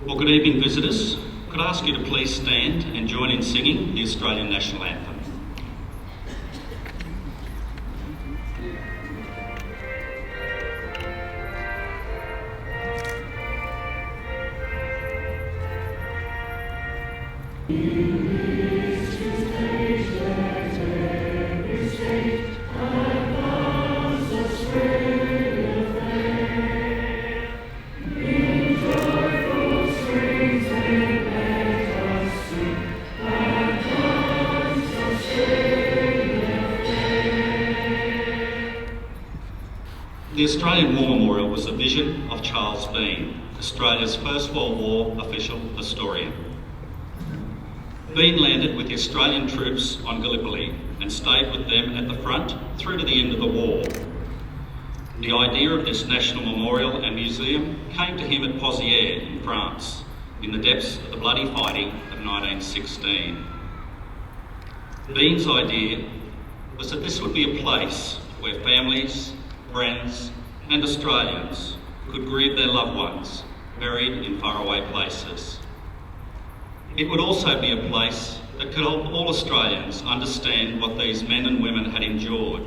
Well, good evening, visitors. Could I ask you to please stand and join in singing the Australian National Anthem? The Australian War Memorial was the vision of Charles Bean, Australia's First World War official historian. Bean landed with the Australian troops on Gallipoli and stayed with them at the front through to the end of the war. The idea of this national memorial and museum came to him at Pozières in France, in the depths of the bloody fighting of 1916. Bean's idea was that this would be a place where families, friends and Australians could grieve their loved ones buried in faraway places. It would also be a place that could help all Australians understand what these men and women had endured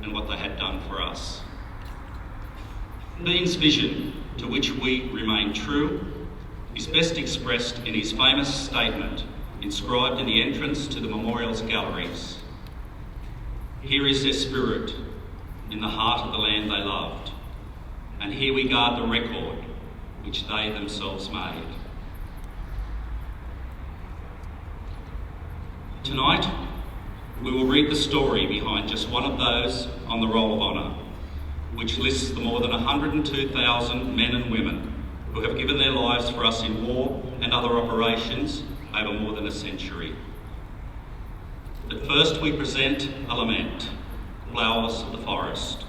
and what they had done for us. Bean's vision, to which we remain true, is best expressed in his famous statement inscribed in the entrance to the memorial's galleries. Here is their spirit, in the heart of the land they loved, and here we guard the record which they themselves made. Tonight, we will read the story behind just one of those on the Roll of Honour, which lists the more than 102,000 men and women who have given their lives for us in war and other operations over more than a century. But first we present a lament, Flowers of the Forest.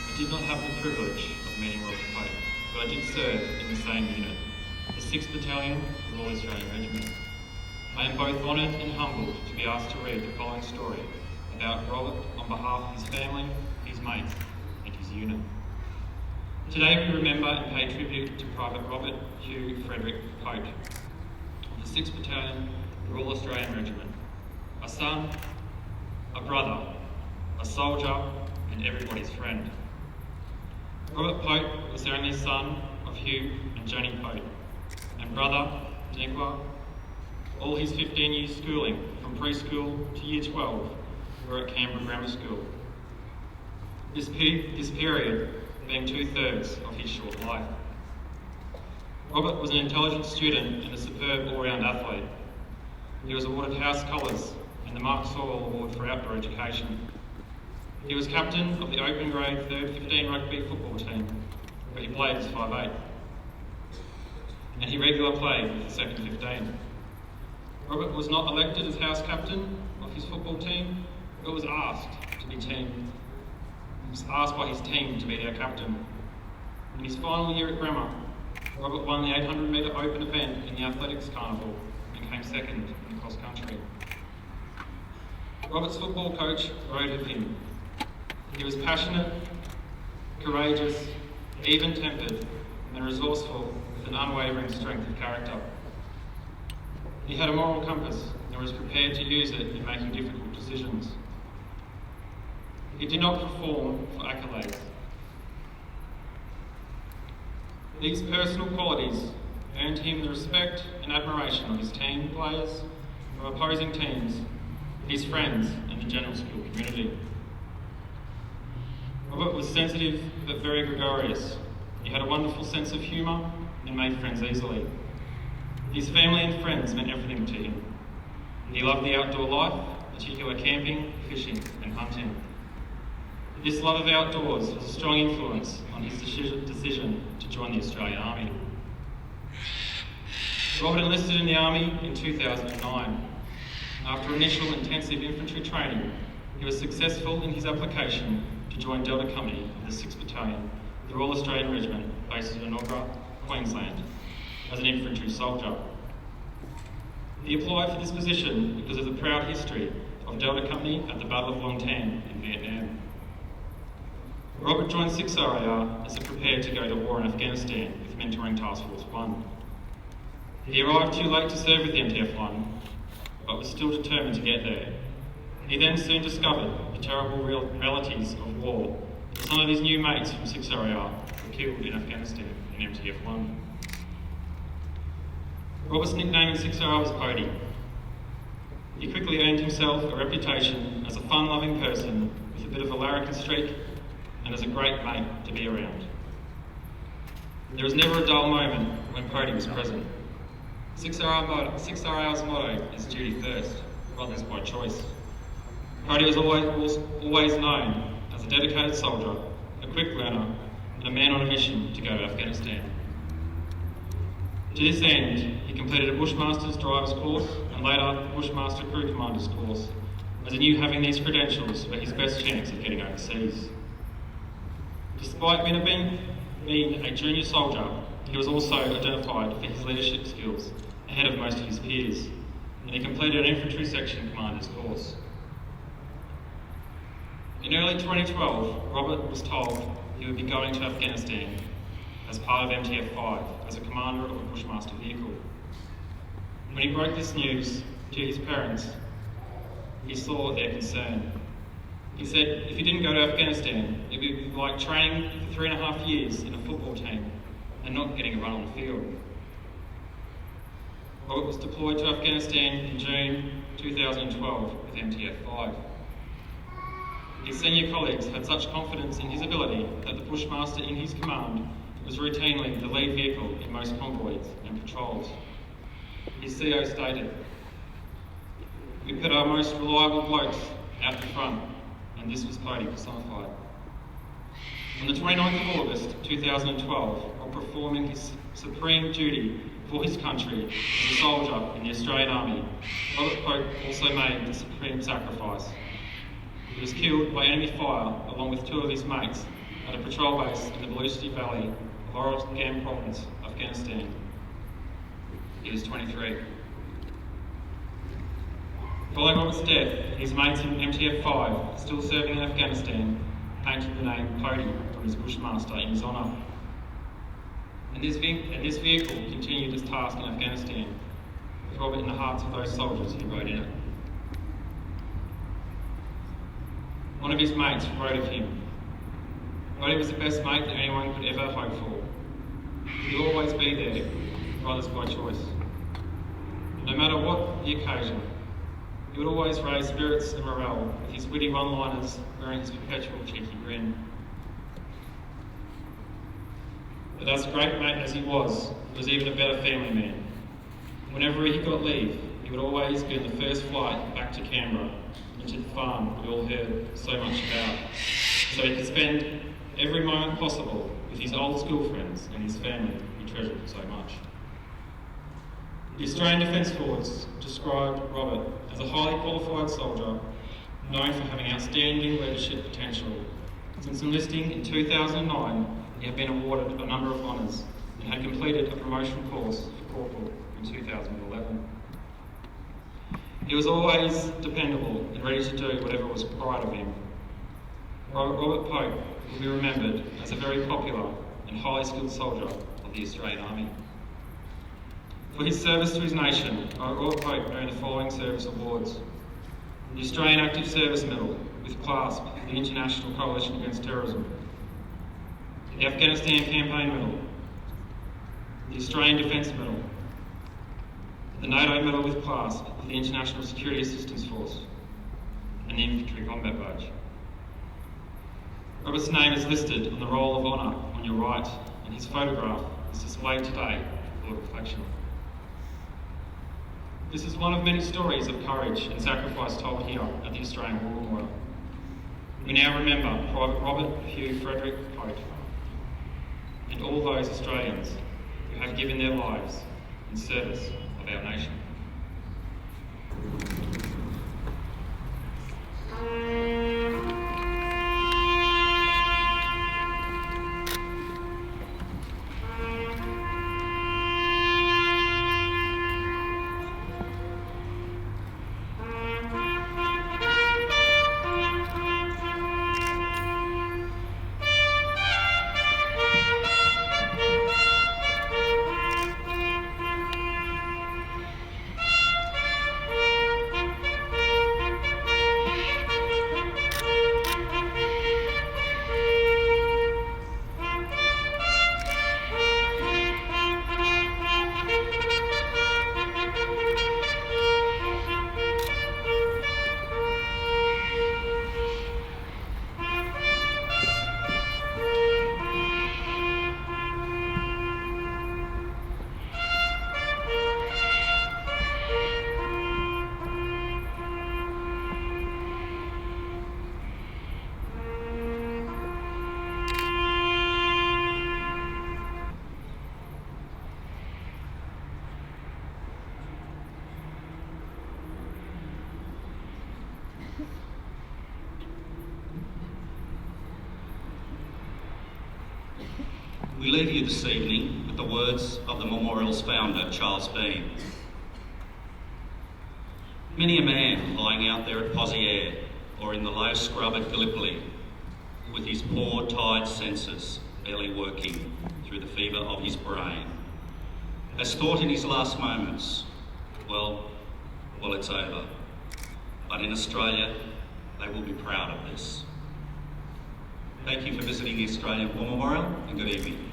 I did not have the privilege of meeting Robert Poate, but I did serve in the same unit, the 6th Battalion, Royal Australian Regiment. I am both honoured and humbled to be asked to read the following story about Robert on behalf of his family, his mates and his unit. Today we remember and pay tribute to Private Robert Poate of the 6th Battalion, Royal Australian Regiment. A son, a brother, a soldier and everybody's friend. Robert Poate was the only son of Hugh and Janie Poate, and brother, Negwa, All his 15 years schooling, from preschool to year 12, were at Canberra Grammar School. This period being 2/3 of his short life. Robert was an intelligent student and a superb all-round athlete. He was awarded House Colours and the Mark Sewell Award for Outdoor Education. He was captain of the open grade 3rd 15 rugby football team, where he played as 5'8", and he regularly played with the 2nd 15. Robert was not elected as house captain of his football team, but was asked by his team to be their captain. In his final year at Grammar, Robert won the 800 metre open event in the Athletics Carnival and came second in cross country. Robert's football coach wrote of him: he was passionate, courageous, even-tempered and resourceful with an unwavering strength of character. He had a moral compass and was prepared to use it in making difficult decisions. He did not perform for accolades. These personal qualities earned him the respect and admiration of his team players, from opposing teams, his friends and the general school community. Robert was sensitive but very gregarious. He had a wonderful sense of humour and made friends easily. His family and friends meant everything to him. He loved the outdoor life, particularly camping, fishing and hunting. This love of outdoors was a strong influence on his decision to join the Australian Army. Robert enlisted in the Army in 2009. After initial intensive infantry training, he was successful in his application to join Delta Company of the 6th Battalion, the Royal Australian Regiment, based in Enoggera, Queensland, as an infantry soldier. He applied for this position because of the proud history of Delta Company at the Battle of Long Tan in Vietnam. Robert joined 6RAR as he prepared to go to war in Afghanistan with Mentoring Task Force 1. He arrived too late to serve with the MTF-1, but was still determined to get there. He then soon discovered the terrible realities of war. Some of his new mates from 6RAR were killed in Afghanistan in MTF-1. Robert's nickname in 6RAR was Poate. He quickly earned himself a reputation as a fun-loving person with a bit of a larrikin streak and as a great mate to be around. There was never a dull moment when Poate was present. 6RAR's motto is duty first, brothers by choice. Poate was always known as a dedicated soldier, a quick learner, and a man on a mission to go to Afghanistan. To this end, he completed a Bushmaster's driver's course and later a Bushmaster crew commander's course, as he knew having these credentials were his best chance of getting overseas. Despite being a junior soldier, he was also identified for his leadership skills ahead of most of his peers, and he completed an infantry section commander's course. In early 2012, Robert was told he would be going to Afghanistan as part of MTF-5 as a commander of a Bushmaster vehicle. When he broke this news to his parents, he saw their concern. He said if he didn't go to Afghanistan, it would be like training for 3.5 years in a football team and not getting a run on the field. Robert was deployed to Afghanistan in June 2012 with MTF-5. His senior colleagues had such confidence in his ability that the Bushmaster in his command was routinely the lead vehicle in most convoys and patrols. His CO stated, "We put our most reliable blokes out the front, and this was Poate personified." On the 29th of August 2012, while performing his supreme duty for his country as a soldier in the Australian Army, Robert Poate also made the supreme sacrifice. He was killed by enemy fire along with 2 of his mates at a patrol base in the Baluchi Valley of Australian Province, Afghanistan. He was 23. Following Robert's death, his mates in MTF-5, still serving in Afghanistan, painted the name Poate from his Bushmaster in his honour. And this vehicle continued its task in Afghanistan, with Robert in the hearts of those soldiers who rode in it. One of his mates wrote of him, "Poate was the best mate that anyone could ever hope for. He'd always be there, brothers by choice. No matter what the occasion. He would always raise spirits and morale with his witty one-liners, wearing his perpetual cheeky grin. But as great mate as he was even a better family man. Whenever he got leave, he would always be on the first flight back to Canberra, into the farm we all heard so much about, so he could spend every moment possible with his old school friends and his family he treasured so much. The Australian Defence Force described Robert as a highly qualified soldier, known for having outstanding leadership potential. Since enlisting in 2009, he had been awarded a number of honours and had completed a promotion course for Corporal in 2011. He was always dependable and ready to do whatever was required of him. Robert Poate will be remembered as a very popular and highly skilled soldier of the Australian Army. For his service to his nation, Robert Poate earned the following service awards: the Australian Active Service Medal with clasp of the International Coalition Against Terrorism, the Afghanistan Campaign Medal, the Australian Defence Medal, the NATO Medal with clasp of the International Security Assistance Force, and the Infantry Combat Badge. Robert's name is listed on the Roll of Honour on your right, and his photograph is displayed today for reflection. This is one of many stories of courage and sacrifice told here at the Australian War Memorial. We now remember Private Robert Poate and all those Australians who have given their lives in service of our nation. We leave you this evening with the words of the memorial's founder, Charles Bean. Many a man lying out there at Poitiers or in the low scrub at Gallipoli, with his poor, tired senses barely working through the fever of his brain, has thought in his last moments, well, it's over. But in Australia, they will be proud of this. Thank you for visiting the Australian War Memorial, and good evening.